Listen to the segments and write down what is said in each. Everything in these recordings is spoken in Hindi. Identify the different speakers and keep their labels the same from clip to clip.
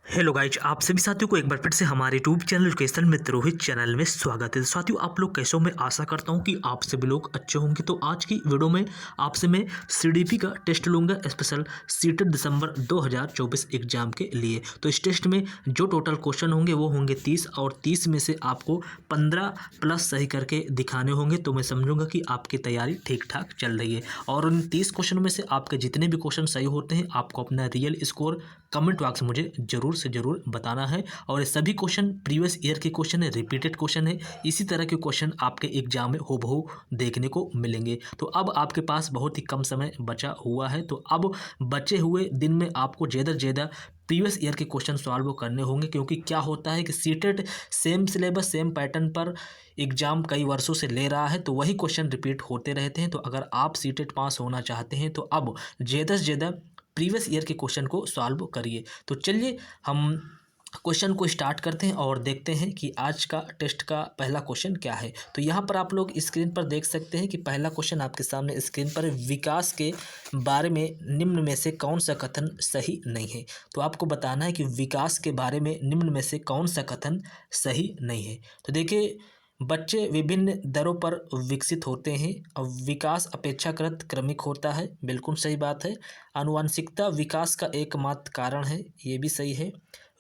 Speaker 1: हेलो गाइज, आप सभी साथियों को एक बार फिर से हमारे यूट्यूब चैनल एजुकेशन मित्र रोहित चैनल में स्वागत है। साथियों, आप लोग कैसे हो? मैं आशा करता हूं कि आप सभी लोग अच्छे होंगे। तो आज की वीडियो में आपसे मैं सीडीपी का टेस्ट लूंगा, स्पेशल सीटेट दिसंबर 2024 एग्जाम के लिए। तो इस टेस्ट में जो टोटल क्वेश्चन होंगे वो होंगे 30 और 30 में से आपको 15 प्लस सही करके दिखाने होंगे। तो मैं समझूंगा कि आपकी तैयारी ठीक ठाक चल रही है। और उन 30 क्वेश्चन में से आपके जितने भी क्वेश्चन सही होते हैं आपको अपना रियल स्कोर कमेंट बॉक्स में मुझे जरूर से जरूर बताना है। और ये सभी क्वेश्चन प्रीवियस ईयर के क्वेश्चन है, रिपीटेड क्वेश्चन है। इसी तरह के क्वेश्चन आपके एग्जाम में हूबहू देखने को मिलेंगे। तो अब आपके पास बहुत ही कम समय बचा हुआ है। तो अब बचे हुए दिन में आपको ज़्यादा से ज़्यादा प्रीवियस ईयर के क्वेश्चन सॉल्व करने होंगे, क्योंकि क्या होता है कि CTET same syllabus same pattern पर एग्जाम कई वर्षों से ले रहा है, तो वही क्वेश्चन रिपीट होते रहते हैं। तो अगर आप सीटेट पास होना चाहते हैं तो अब ज़्यादा से ज़्यादा प्रीवियस ईयर के क्वेश्चन को सॉल्व करिए। तो चलिए हम क्वेश्चन को स्टार्ट करते हैं और देखते हैं कि आज का टेस्ट का पहला क्वेश्चन क्या है। तो यहाँ पर आप लोग स्क्रीन पर देख सकते हैं कि पहला क्वेश्चन आपके सामने स्क्रीन पर है। विकास के बारे में निम्न में से कौन सा कथन सही नहीं है। तो आपको बताना है कि विकास के बारे में निम्न में से कौन सा कथन सही नहीं है। तो देखिए, बच्चे विभिन्न दरों पर विकसित होते हैं और विकास अपेक्षाकृत क्रमिक होता है, बिल्कुल सही बात है। आनुवंशिकता विकास का एकमात्र कारण है, ये भी सही है।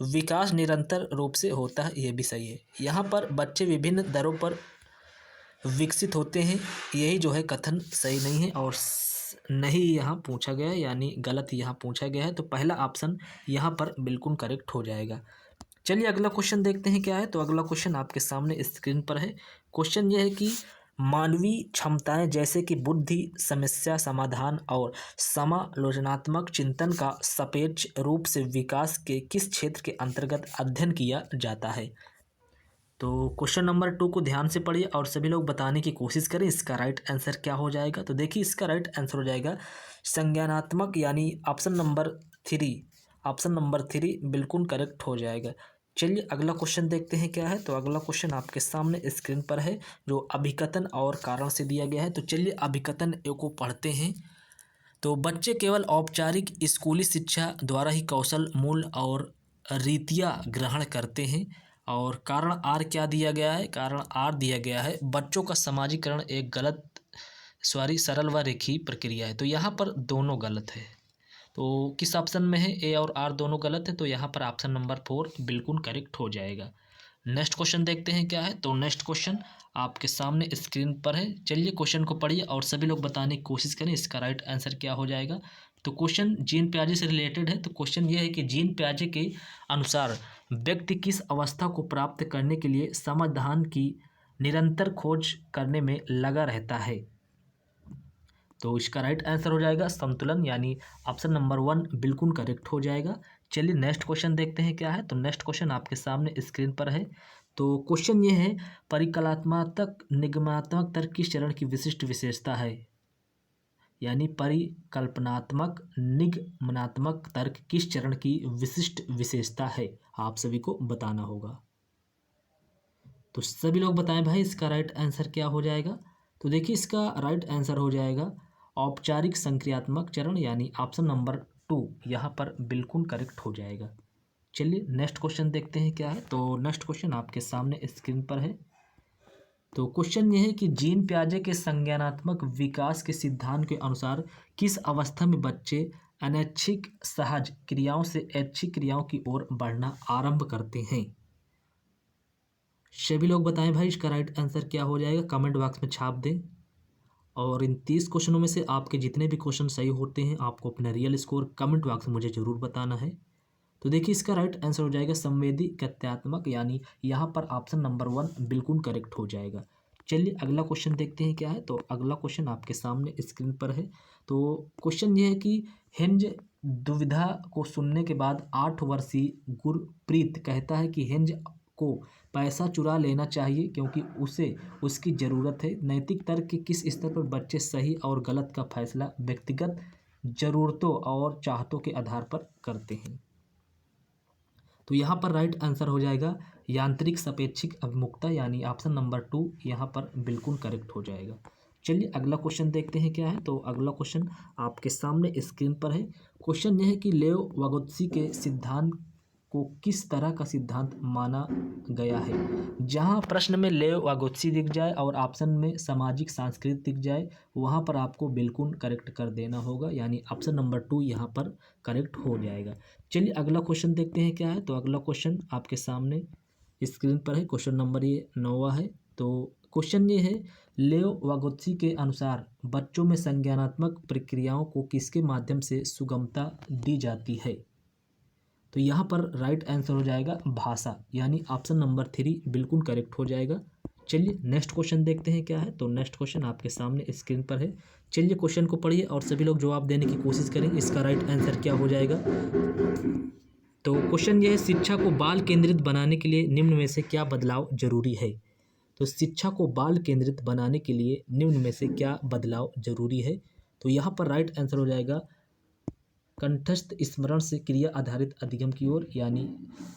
Speaker 1: विकास निरंतर रूप से होता है, ये भी सही है। यहाँ पर बच्चे विभिन्न दरों पर विकसित होते हैं, यही जो है कथन सही नहीं है और नहीं यहाँ पूछा गया है, यानी गलत यहाँ पूछा गया है। तो पहला ऑप्शन यहाँ पर बिल्कुल करेक्ट हो जाएगा। चलिए अगला क्वेश्चन देखते हैं क्या है। तो अगला क्वेश्चन आपके सामने स्क्रीन पर है। क्वेश्चन यह है कि मानवीय क्षमताएं जैसे कि बुद्धि, समस्या समाधान और समालोचनात्मक चिंतन का सापेक्ष रूप से विकास के किस क्षेत्र के अंतर्गत अध्ययन किया जाता है। तो क्वेश्चन नंबर 2 को ध्यान से पढ़िए और सभी लोग बताने की कोशिश करें इसका राइट आंसर क्या हो जाएगा। तो देखिए, इसका राइट आंसर हो जाएगा संज्ञानात्मक, यानी ऑप्शन नंबर 3। ऑप्शन नंबर 3 बिल्कुल करेक्ट हो जाएगा। चलिए अगला क्वेश्चन देखते हैं क्या है। तो अगला क्वेश्चन आपके सामने स्क्रीन पर है, जो अभिकथन और कारण से दिया गया है। तो चलिए अभिकथन को पढ़ते हैं। तो बच्चे केवल औपचारिक स्कूली शिक्षा द्वारा ही कौशल, मूल और रीतियाँ ग्रहण करते हैं। और कारण आर क्या दिया गया है? कारण आर दिया गया है बच्चों का समाजीकरण एक सरल व रेखीय प्रक्रिया है। तो यहाँ पर दोनों गलत है। तो किस ऑप्शन में है? ए और आर दोनों गलत है। तो यहाँ पर ऑप्शन नंबर 4 बिल्कुल करेक्ट हो जाएगा। नेक्स्ट क्वेश्चन देखते हैं क्या है। तो नेक्स्ट क्वेश्चन आपके सामने स्क्रीन पर है। चलिए क्वेश्चन को पढ़िए और सभी लोग बताने की कोशिश करें इसका राइट आंसर क्या हो जाएगा। तो क्वेश्चन जीन पियाजे से रिलेटेड है। तो क्वेश्चन ये है कि जीन पियाजे के अनुसार व्यक्ति किस अवस्था को प्राप्त करने के लिए समाधान की निरंतर खोज करने में लगा रहता है। तो इसका राइट आंसर हो जाएगा संतुलन, यानी ऑप्शन नंबर 1 बिल्कुल करेक्ट हो जाएगा। चलिए नेक्स्ट क्वेश्चन देखते हैं क्या है। तो नेक्स्ट क्वेश्चन आपके सामने स्क्रीन पर है। तो क्वेश्चन ये है, परिकल्पनात्मक निगमनात्मक तर्क किस चरण की विशिष्ट विशेषता है। यानी परिकल्पनात्मक निगमनात्मक तर्क किस चरण की विशिष्ट विशेषता है, आप सभी को बताना होगा। तो सभी लोग बताएं भाई इसका राइट आंसर क्या हो जाएगा। तो देखिए, इसका राइट आंसर हो जाएगा औपचारिक संक्रियात्मक चरण, यानी ऑप्शन नंबर 2 यहाँ पर बिल्कुल करेक्ट हो जाएगा। चलिए नेक्स्ट क्वेश्चन देखते हैं क्या है। तो नेक्स्ट क्वेश्चन आपके सामने स्क्रीन पर है। तो क्वेश्चन ये है कि जीन पियाजे के संज्ञानात्मक विकास के सिद्धांत के अनुसार किस अवस्था में बच्चे अनैच्छिक सहज क्रियाओं से ऐच्छिक क्रियाओं की ओर बढ़ना आरंभ करते हैं। सभी लोग बताएं भाई इसका राइट आंसर क्या हो जाएगा, कमेंट बॉक्स में छाप दें। और इन 30 क्वेश्चनों में से आपके जितने भी क्वेश्चन सही होते हैं आपको अपना रियल स्कोर कमेंट बॉक्स में मुझे ज़रूर बताना है। तो देखिए, इसका राइट आंसर हो जाएगा संवेदी कथ्यात्मक, यानी यहाँ पर ऑप्शन नंबर 1 बिल्कुल करेक्ट हो जाएगा। चलिए अगला क्वेश्चन देखते हैं क्या है। तो अगला क्वेश्चन आपके सामने स्क्रीन पर है। तो क्वेश्चन ये है कि हेंज दुविधा को सुनने के बाद 8 वर्षीय गुरप्रीत कहता है कि हेंज को पैसा चुरा लेना चाहिए क्योंकि उसे उसकी ज़रूरत है। नैतिक तर्क के किस स्तर पर बच्चे सही और गलत का फैसला व्यक्तिगत ज़रूरतों और चाहतों के आधार पर करते हैं। तो यहाँ पर राइट आंसर हो जाएगा यांत्रिक सापेक्षिक अभिमुखता, यानी ऑप्शन नंबर 2 यहाँ पर बिल्कुल करेक्ट हो जाएगा। चलिए अगला क्वेश्चन देखते हैं क्या है। तो अगला क्वेश्चन आपके सामने स्क्रीन पर है। क्वेश्चन यह है कि लेव वागोत्स्की के सिद्धांत को किस तरह का सिद्धांत माना गया है। जहाँ प्रश्न में लेव वागोत्सी दिख जाए और ऑप्शन में सामाजिक सांस्कृतिक दिख जाए, वहाँ पर आपको बिल्कुल करेक्ट कर देना होगा, यानी ऑप्शन नंबर 2 यहाँ पर करेक्ट हो जाएगा। चलिए अगला क्वेश्चन देखते हैं क्या है। तो अगला क्वेश्चन आपके सामने स्क्रीन पर है। क्वेश्चन नंबर ये 9वां है। तो क्वेश्चन ये है, लेव वागोत्सी के अनुसार बच्चों में संज्ञानात्मक प्रक्रियाओं को किसके माध्यम से सुगमता दी जाती है। तो यहाँ पर राइट आंसर हो जाएगा भाषा, यानी ऑप्शन नंबर 3 बिल्कुल करेक्ट हो जाएगा। चलिए नेक्स्ट क्वेश्चन देखते हैं क्या है। तो नेक्स्ट क्वेश्चन आपके सामने स्क्रीन पर है। चलिए क्वेश्चन को पढ़िए और सभी लोग जवाब देने की कोशिश करें, इसका राइट आंसर क्या हो जाएगा। तो क्वेश्चन ये है, शिक्षा को बाल केंद्रित बनाने के लिए निम्न में से क्या बदलाव जरूरी है। तो शिक्षा को बाल केंद्रित बनाने के लिए निम्न में से क्या बदलाव जरूरी है। तो यहाँ पर राइट आंसर हो जाएगा कंठस्थ स्मरण से क्रिया आधारित अधिगम की ओर, यानी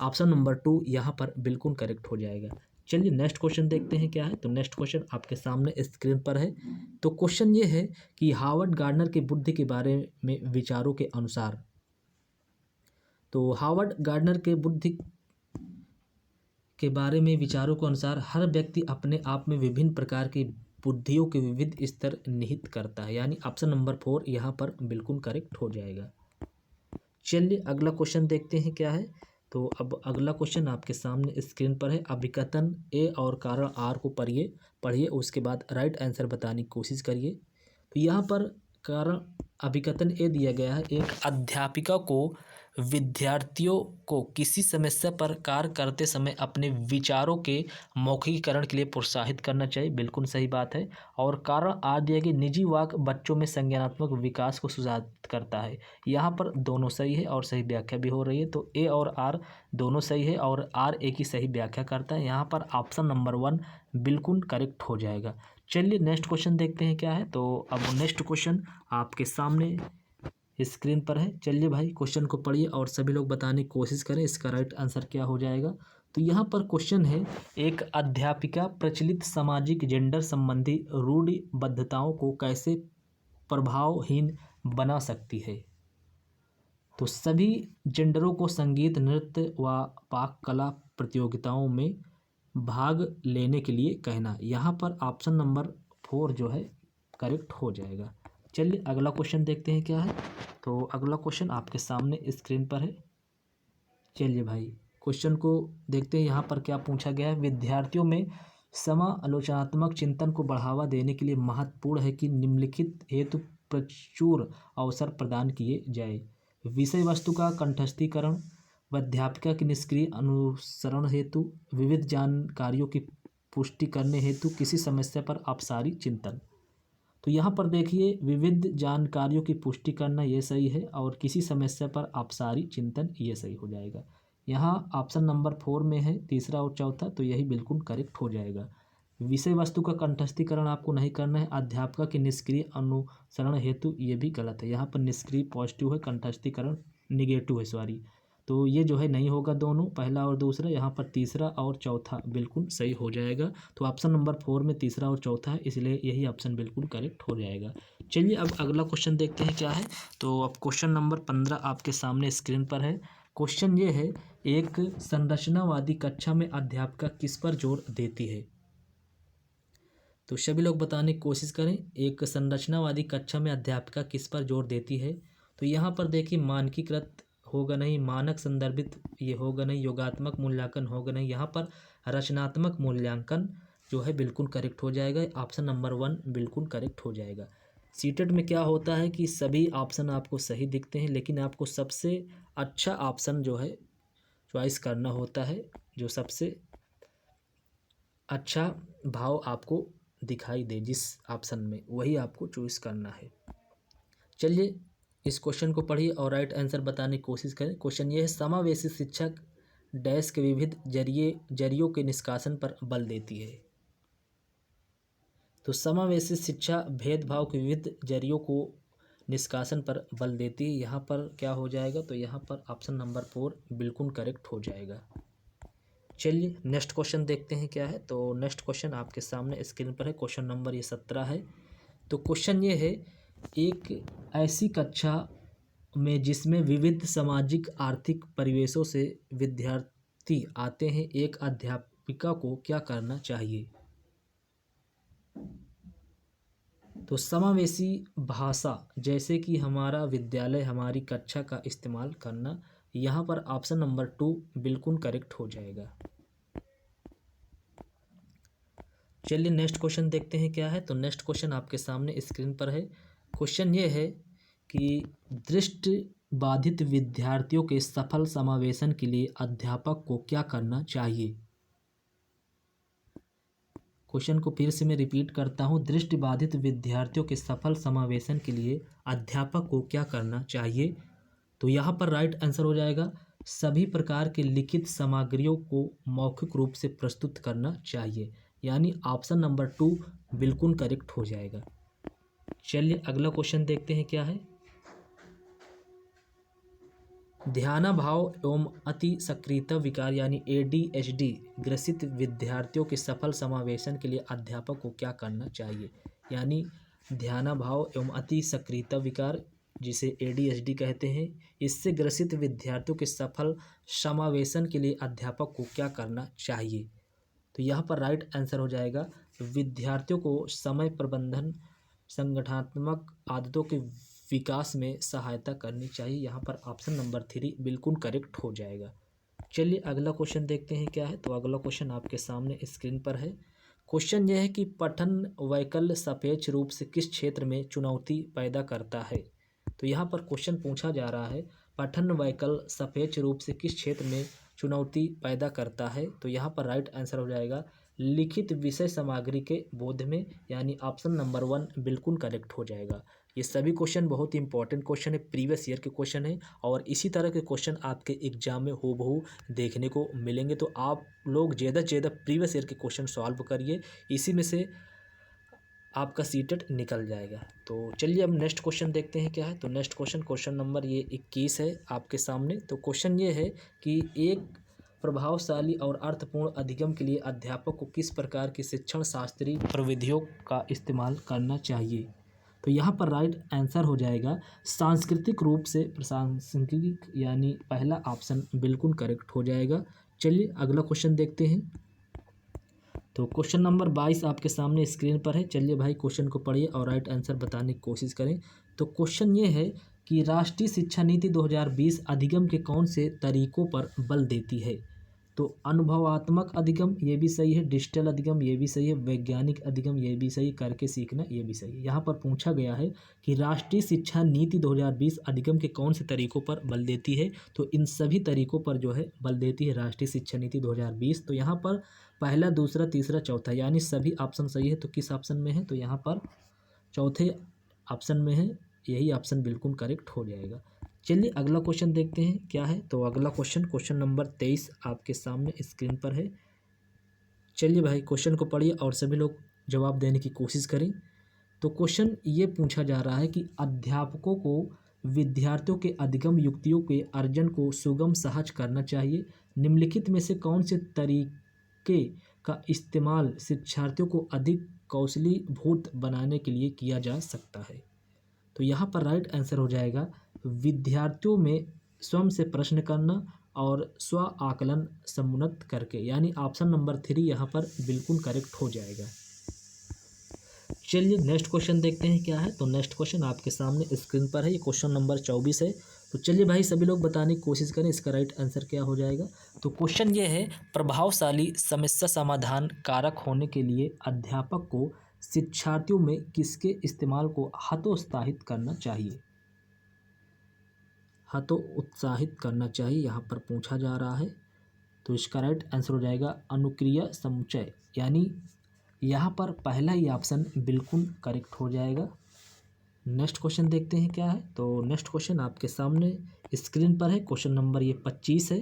Speaker 1: ऑप्शन नंबर 2 यहाँ पर बिल्कुल करेक्ट हो जाएगा। चलिए नेक्स्ट क्वेश्चन देखते हैं क्या है। तो नेक्स्ट क्वेश्चन आपके सामने स्क्रीन पर है। तो क्वेश्चन ये है कि हार्वर्ड गार्डनर की बुद्धि के बारे में विचारों के अनुसार, तो हार्वर्ड गार्डनर के बुद्धि के बारे में विचारों के अनुसार हर व्यक्ति अपने आप में विभिन्न प्रकार की बुद्धियों के विविध स्तर निहित करता है, यानी ऑप्शन नंबर 4 यहाँ पर बिल्कुल करेक्ट हो जाएगा। चलिए अगला क्वेश्चन देखते हैं क्या है। तो अब अगला क्वेश्चन आपके सामने स्क्रीन पर है। अभिकथन ए और कारण आर को पढ़िए उसके बाद राइट आंसर बताने की कोशिश करिए। तो यहाँ पर कारण अभिकथन ए दिया गया है, एक अध्यापिका को विद्यार्थियों को किसी समस्या पर कार्य करते समय अपने विचारों के मौखिकीकरण के लिए प्रोत्साहित करना चाहिए, बिल्कुल सही बात है। और कारण आर दिया कि निजी वाक बच्चों में संज्ञानात्मक विकास को सुधारित करता है, यहाँ पर दोनों सही है और सही व्याख्या भी हो रही है। तो ए और आर दोनों सही है और आर ए की सही व्याख्या करता है, यहाँ पर ऑप्शन नंबर 1 बिल्कुल करेक्ट हो जाएगा। चलिए नेक्स्ट क्वेश्चन देखते हैं क्या है। तो अब नेक्स्ट क्वेश्चन आपके सामने स्क्रीन पर है। चलिए भाई क्वेश्चन को पढ़िए और सभी लोग बताने की कोशिश करें, इसका राइट आंसर क्या हो जाएगा। तो यहाँ पर क्वेश्चन है, एक अध्यापिका प्रचलित सामाजिक जेंडर संबंधी रूढ़िबद्धताओं को कैसे प्रभावहीन बना सकती है। तो सभी जेंडरों को संगीत, नृत्य व पाक कला प्रतियोगिताओं में भाग लेने के लिए कहना, यहाँ पर ऑप्शन नंबर 4 जो है करेक्ट हो जाएगा। चलिए अगला क्वेश्चन देखते हैं क्या है। तो अगला क्वेश्चन आपके सामने स्क्रीन पर है। चलिए भाई क्वेश्चन को देखते हैं, यहाँ पर क्या पूछा गया है। विद्यार्थियों में समालोचनात्मक चिंतन को बढ़ावा देने के लिए महत्वपूर्ण है कि निम्नलिखित हेतु प्रचुर अवसर प्रदान किए जाए। विषय वस्तु का कंठस्थीकरण, अध्यापिका की निष्क्रिय अनुसरण हेतु, विविध जानकारियों की पुष्टि करने हेतु किसी समस्या पर अपसारी चिंतन। तो यहाँ पर देखिए विविध जानकारियों की पुष्टि करना ये सही है और किसी समस्या पर अपसारी चिंतन ये सही हो जाएगा। यहाँ ऑप्शन नंबर 4 में है तीसरा और चौथा, तो यही बिल्कुल करेक्ट हो जाएगा। विषय वस्तु का कंठस्थीकरण आपको नहीं करना है, अध्यापका के निष्क्रिय अनुसरण हेतु ये भी गलत है, यहाँ पर निष्क्रिय पॉजिटिव है, कंठस्थीकरण निगेटिव है, सॉरी। तो ये जो है नहीं होगा, दोनों पहला और दूसरा, यहाँ पर तीसरा और चौथा बिल्कुल सही हो जाएगा। तो ऑप्शन नंबर 4 में तीसरा और चौथा है, इसलिए यही ऑप्शन बिल्कुल करेक्ट हो जाएगा। चलिए अब अगला क्वेश्चन देखते हैं क्या है। तो अब क्वेश्चन नंबर 15 आपके सामने स्क्रीन पर है। क्वेश्चन ये है, एक संरचनावादी कक्षा में अध्यापिका किस पर जोर देती है। तो सभी लोग बताने की कोशिश करें, एक संरचनावादी कक्षा में अध्यापिका किस पर जोर देती है। तो यहाँ पर देखिए मानकीकृत होगा नहीं, मानक संदर्भित ये होगा नहीं, योगात्मक मूल्यांकन होगा नहीं, यहाँ पर रचनात्मक मूल्यांकन जो है बिल्कुल करेक्ट हो जाएगा। ऑप्शन नंबर 1 बिल्कुल करेक्ट हो जाएगा। सीटेट में क्या होता है कि सभी ऑप्शन आपको सही दिखते हैं, लेकिन आपको सबसे अच्छा ऑप्शन जो है चॉइस करना होता है, जो सबसे अच्छा भाव आपको दिखाई दे जिस ऑप्शन में, वही आपको चॉइस करना है। चलिए इस क्वेश्चन को पढ़िए और राइट आंसर बताने की कोशिश करें। क्वेश्चन ये है, समावेशी शिक्षक डैश के विविध जरियों के निष्कासन पर बल देती है। तो समावेशी शिक्षा भेदभाव के विविध जरियों को निष्कासन पर बल देती है, यहाँ पर क्या हो जाएगा। तो यहाँ पर ऑप्शन नंबर 4 बिल्कुल करेक्ट हो जाएगा। चलिए नेक्स्ट क्वेश्चन देखते हैं क्या है। तो नेक्स्ट क्वेश्चन आपके सामने स्क्रीन पर है। क्वेश्चन नंबर ये 17 है। तो क्वेश्चन ये है, एक ऐसी कक्षा में जिसमें विविध सामाजिक आर्थिक परिवेशों से विद्यार्थी आते हैं, एक अध्यापिका को क्या करना चाहिए? तो समावेशी भाषा जैसे कि हमारा विद्यालय, हमारी कक्षा का इस्तेमाल करना। यहाँ पर ऑप्शन नंबर 2 बिल्कुल करेक्ट हो जाएगा। चलिए नेक्स्ट क्वेश्चन देखते हैं क्या है। तो नेक्स्ट क्वेश्चन आपके सामने स्क्रीन पर है। क्वेश्चन ये है कि दृष्टि बाधित विद्यार्थियों के सफल समावेशन के लिए अध्यापक को क्या करना चाहिए? क्वेश्चन को फिर से मैं रिपीट करता हूँ। दृष्टि बाधित विद्यार्थियों के सफल समावेशन के लिए अध्यापक को क्या करना चाहिए? तो यहाँ पर राइट आंसर हो जाएगा सभी प्रकार के लिखित सामग्रियों को मौखिक रूप से प्रस्तुत करना चाहिए, यानी ऑप्शन नंबर 2 बिल्कुल करेक्ट हो जाएगा। चलिए अगला क्वेश्चन देखते हैं क्या है। ध्यानाभाव एवं अति सक्रियता विकार यानी ADHD ग्रसित विद्यार्थियों के सफल समावेशन के लिए अध्यापक को क्या करना चाहिए? यानी ध्यानाभाव एवं अति सक्रियता विकार जिसे ADHD कहते हैं, इससे ग्रसित विद्यार्थियों के सफल समावेशन के लिए अध्यापक को क्या करना चाहिए? तो यहाँ पर राइट आंसर हो जाएगा विद्यार्थियों को समय प्रबंधन, संगठनात्मक आदतों के विकास में सहायता करनी चाहिए। यहाँ पर ऑप्शन नंबर 3 बिल्कुल करेक्ट हो जाएगा। चलिए अगला क्वेश्चन देखते हैं क्या है। तो अगला क्वेश्चन आपके सामने स्क्रीन पर है। क्वेश्चन यह है कि पठन वैकल्य सापेक्ष रूप से किस क्षेत्र में चुनौती पैदा करता है? तो यहाँ पर क्वेश्चन पूछा जा रहा है पठन वैकल्य सापेक्ष रूप से किस क्षेत्र में चुनौती पैदा करता है? तो यहाँ पर राइट आंसर हो जाएगा लिखित विषय सामग्री के बोध में, यानी ऑप्शन नंबर 1 बिल्कुल करेक्ट हो जाएगा। ये सभी क्वेश्चन बहुत ही इंपॉर्टेंट क्वेश्चन है, प्रीवियस ईयर के क्वेश्चन है और इसी तरह के क्वेश्चन आपके एग्जाम में हूबहू देखने को मिलेंगे। तो आप लोग ज़्यादा से ज़्यादा प्रीवियस ईयर के क्वेश्चन सॉल्व करिए, इसी में से आपका सीटेट निकल जाएगा। तो चलिए अब नेक्स्ट क्वेश्चन देखते हैं क्या है। तो नेक्स्ट क्वेश्चन नंबर ये 21 है आपके सामने। तो क्वेश्चन ये है कि एक प्रभावशाली और अर्थपूर्ण अधिगम के लिए अध्यापक को किस प्रकार की शिक्षण शास्त्रीय प्रविधियों का इस्तेमाल करना चाहिए? तो यहाँ पर राइट आंसर हो जाएगा सांस्कृतिक रूप से प्रासंगिक, यानी पहला ऑप्शन बिल्कुल करेक्ट हो जाएगा। चलिए अगला क्वेश्चन देखते हैं। तो क्वेश्चन नंबर 22 आपके सामने स्क्रीन पर है। चलिए भाई क्वेश्चन को पढ़िए और राइट आंसर बताने की कोशिश करें। तो क्वेश्चन ये है कि राष्ट्रीय शिक्षा नीति 2020 अधिगम के कौन से तरीकों पर बल देती है? तो अनुभवात्मक अधिगम ये भी सही है, डिजिटल अधिगम ये भी सही है, वैज्ञानिक अधिगम ये भी सही, करके सीखना ये भी सही है। यहाँ पर पूछा गया है कि राष्ट्रीय शिक्षा नीति 2020 अधिगम के कौन से तरीकों पर बल देती है? तो इन सभी तरीकों पर जो है बल देती है राष्ट्रीय शिक्षा नीति 2020। तो यहाँ पर पहला, दूसरा, तीसरा, चौथा यानी सभी ऑप्शन सही है। तो किस ऑप्शन में है? तो यहाँ पर चौथे ऑप्शन में है, यही ऑप्शन बिल्कुल करेक्ट हो जाएगा। चलिए अगला क्वेश्चन देखते हैं क्या है। तो अगला क्वेश्चन नंबर 23 आपके सामने स्क्रीन पर है। चलिए भाई क्वेश्चन को पढ़िए और सभी लोग जवाब देने की कोशिश करें। तो क्वेश्चन ये पूछा जा रहा है कि अध्यापकों को विद्यार्थियों के अधिगम युक्तियों के अर्जन को सुगम सहज करना चाहिए। निम्नलिखित में से कौन से तरीके का इस्तेमाल शिक्षार्थियों को अधिक कौशलीभूत बनाने के लिए किया जा सकता है? तो यहाँ पर राइट आंसर हो जाएगा विद्यार्थियों में स्वयं से प्रश्न करना और स्व आकलन समुन्नत करके, यानी ऑप्शन नंबर 3 यहाँ पर बिल्कुल करेक्ट हो जाएगा। चलिए नेक्स्ट क्वेश्चन देखते हैं क्या है। तो नेक्स्ट क्वेश्चन आपके सामने स्क्रीन पर है, ये क्वेश्चन नंबर 24 है। तो चलिए भाई सभी लोग बताने की कोशिश करें इसका राइट आंसर क्या हो जाएगा। तो क्वेश्चन ये है प्रभावशाली समस्या समाधान कारक होने के लिए अध्यापक को शिक्षार्थियों में किसके इस्तेमाल को हतोत्साहित करना चाहिए? हतोत्साहित करना चाहिए यहाँ पर पूछा जा रहा है। तो इसका राइट आंसर हो जाएगा अनुक्रिया समुच्चय, यानी यहाँ पर पहला ही ऑप्शन बिल्कुल करेक्ट हो जाएगा। नेक्स्ट क्वेश्चन देखते हैं क्या है। तो नेक्स्ट क्वेश्चन आपके सामने स्क्रीन पर है, क्वेश्चन नंबर ये 25 है।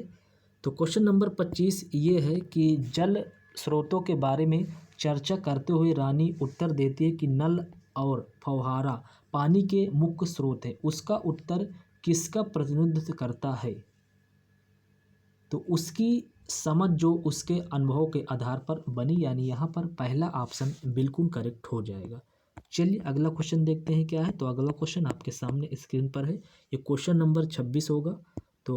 Speaker 1: तो क्वेश्चन नंबर 25 ये है कि जल स्रोतों के बारे में चर्चा करते हुए रानी उत्तर देती है कि नल और फव्वारा पानी के मुख्य स्रोत है, उसका उत्तर किसका प्रतिनिधित्व करता है? तो उसकी समझ जो उसके अनुभव के आधार पर बनी, यानी यहाँ पर पहला ऑप्शन बिल्कुल करेक्ट हो जाएगा। चलिए अगला क्वेश्चन देखते हैं क्या है। तो अगला क्वेश्चन आपके सामने स्क्रीन पर है, ये क्वेश्चन नंबर 26 होगा। तो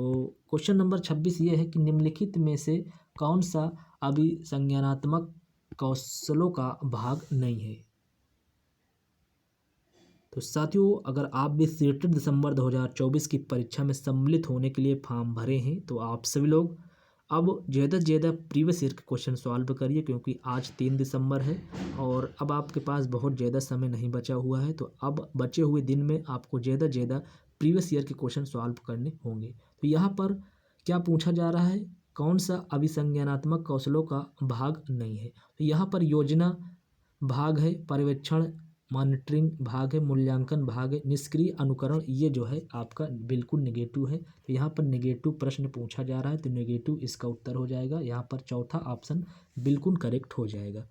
Speaker 1: क्वेश्चन नंबर 26 ये है कि निम्नलिखित में से कौन सा अभिसंज्ञानात्मक कौशलों का भाग नहीं है। तो साथियों, अगर आप भी सीटेट दिसंबर 2024 की परीक्षा में सम्मिलित होने के लिए फॉर्म भरे हैं तो आप सभी लोग अब ज़्यादा से ज़्यादा प्रीवियस ईयर के क्वेश्चन सॉल्व करिए, क्योंकि आज 3 दिसंबर है और अब आपके पास बहुत ज़्यादा समय नहीं बचा हुआ है। तो अब बचे हुए दिन में आपको ज़्यादा से ज़्यादा प्रीवियस ईयर के क्वेश्चन सॉल्व करने होंगे। तो यहाँ पर क्या पूछा जा रहा है, कौन सा अभिसंज्ञानात्मक कौशलों का भाग नहीं है। तो यहाँ पर योजना भाग है, पर्यवेक्षण मॉनिटरिंग भाग है, मूल्यांकन भाग है, निष्क्रिय अनुकरण ये जो है आपका बिल्कुल नेगेटिव है। तो यहाँ पर नेगेटिव प्रश्न पूछा जा रहा है, तो नेगेटिव इसका उत्तर हो जाएगा। यहाँ पर चौथा ऑप्शन बिल्कुल करेक्ट हो जाएगा।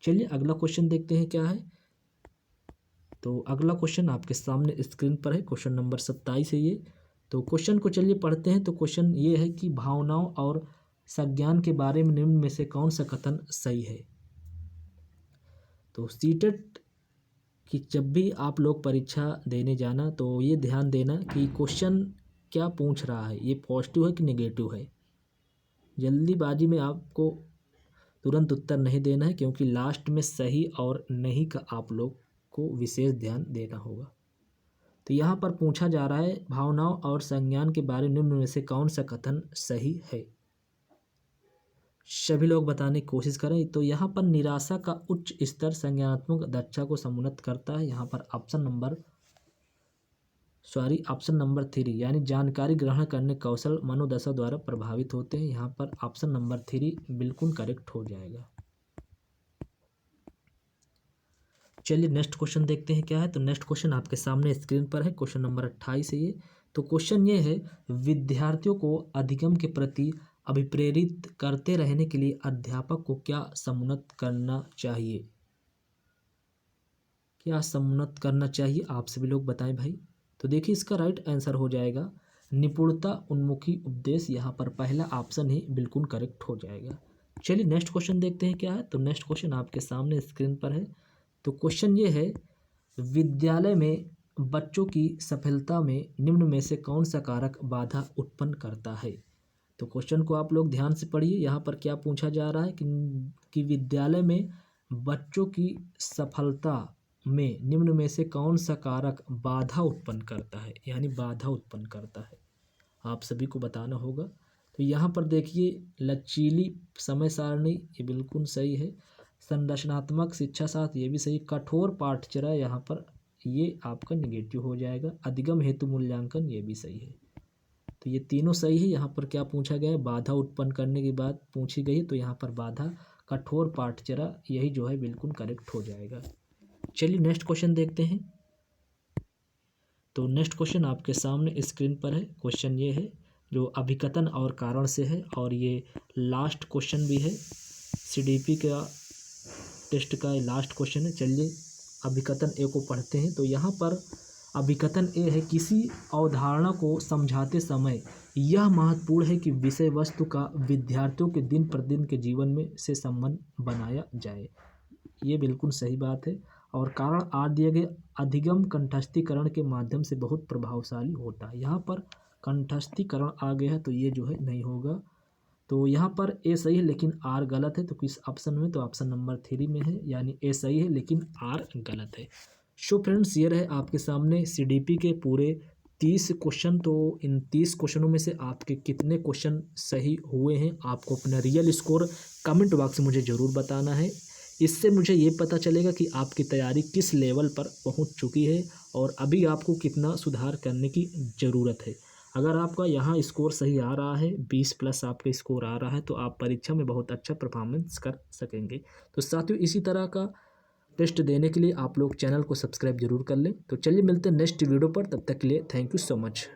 Speaker 1: चलिए अगला क्वेश्चन देखते हैं क्या है। तो अगला क्वेश्चन आपके सामने स्क्रीन पर है, क्वेश्चन नंबर 27 है ये। तो क्वेश्चन को चलिए पढ़ते हैं। तो क्वेश्चन ये है कि भावनाओं और संज्ञान के बारे में निम्न में से कौन सा कथन सही है। तो सीटेट कि जब भी आप लोग परीक्षा देने जाना तो ये ध्यान देना कि क्वेश्चन क्या पूछ रहा है, ये पॉजिटिव है कि नेगेटिव है। जल्दीबाजी में आपको तुरंत उत्तर नहीं देना है, क्योंकि लास्ट में सही और नहीं का आप लोग को विशेष ध्यान देना होगा। तो यहाँ पर पूछा जा रहा है भावनाओं और संज्ञान के बारे में निम्न में से कौन सा कथन सही है। सभी लोग बताने की कोशिश करें। तो यहाँ पर निराशा का उच्च स्तर संज्ञानात्मक दक्षता को समुन्नत करता है। यहाँ पर ऑप्शन नंबर 3 यानी जानकारी ग्रहण करने कौशल मनोदशा द्वारा प्रभावित होते हैं। यहाँ पर ऑप्शन नंबर 3 बिल्कुल करेक्ट हो जाएगा। चलिए नेक्स्ट क्वेश्चन देखते हैं क्या है। तो नेक्स्ट क्वेश्चन आपके सामने स्क्रीन पर है, क्वेश्चन नंबर 28 है ये। तो क्वेश्चन ये है, विद्यार्थियों को अधिगम के प्रति अभिप्रेरित करते रहने के लिए अध्यापक को क्या समुन्नत करना चाहिए। क्या समुन्नत करना चाहिए, आप सभी लोग बताएं भाई। तो देखिए इसका राइट आंसर हो जाएगा निपुणता उन्मुखी उपदेश। यहाँ पर पहला ऑप्शन ही बिल्कुल करेक्ट हो जाएगा। चलिए नेक्स्ट क्वेश्चन देखते हैं क्या है। तो नेक्स्ट क्वेश्चन आपके सामने स्क्रीन पर है। तो क्वेश्चन ये है, विद्यालय में बच्चों की सफलता में निम्न में से कौन सा कारक बाधा उत्पन्न करता है। तो क्वेश्चन को आप लोग ध्यान से पढ़िए। यहाँ पर क्या पूछा जा रहा है कि विद्यालय में बच्चों की सफलता में निम्न में से कौन सा कारक बाधा उत्पन्न करता है, यानी बाधा उत्पन्न करता है। आप सभी को बताना होगा। तो यहाँ पर देखिए लचीली समय सारणी ये बिल्कुल सही है। संरचनात्मक शिक्षा शास्त्र ये भी सही। कठोर पाठचर्या यहाँ पर ये आपका निगेटिव हो जाएगा। अधिगम हेतु मूल्यांकन ये भी सही है। तो ये तीनों सही है। यहाँ पर क्या पूछा गया है, बाधा उत्पन्न करने की बात पूछी गई है। तो यहाँ पर बाधा कठोर पाठचर्या यही जो है बिल्कुल करेक्ट हो जाएगा। चलिए नेक्स्ट क्वेश्चन देखते हैं। तो नेक्स्ट क्वेश्चन आपके सामने स्क्रीन पर है। क्वेश्चन ये है जो अभिकथन और कारण से है, और ये लास्ट क्वेश्चन भी है, सीडीपी का टेस्ट का लास्ट क्वेश्चन है। चलिए अभिकथन ए को पढ़ते हैं। तो यहाँ पर अभिकथन ए है, किसी अवधारणा को समझाते समय यह महत्वपूर्ण है कि विषय वस्तु का विद्यार्थियों के दिन प्रतिदिन के जीवन में से संबंध बनाया जाए। ये बिल्कुल सही बात है। और कारण आर दिए गए, अधिगम कंठस्थीकरण के माध्यम से बहुत प्रभावशाली होता है। यहाँ पर कंठस्थीकरण आ गया है तो ये जो है नहीं होगा। तो यहाँ पर ए सही है लेकिन आर गलत है। तो किस ऑप्शन में, तो ऑप्शन नंबर 3 में है, यानी ए सही है लेकिन आर गलत है। सो फ्रेंड्स ये रहे आपके सामने सीडीपी के पूरे 30 क्वेश्चन। तो इन 30 क्वेश्चनों में से आपके कितने क्वेश्चन सही हुए हैं, आपको अपना रियल स्कोर कमेंट बॉक्स में मुझे ज़रूर बताना है। इससे मुझे ये पता चलेगा कि आपकी तैयारी किस लेवल पर पहुंच चुकी है और अभी आपको कितना सुधार करने की ज़रूरत है। अगर आपका यहाँ स्कोर सही आ रहा है, 20+ आपका स्कोर आ रहा है, तो आप परीक्षा में बहुत अच्छा परफॉर्मेंस कर सकेंगे। तो साथियों इसी तरह का टेस्ट देने के लिए आप लोग चैनल को सब्सक्राइब जरूर कर लें। तो चलिए मिलते हैं नेक्स्ट वीडियो पर, तब तक के लिए थैंक यू सो मच।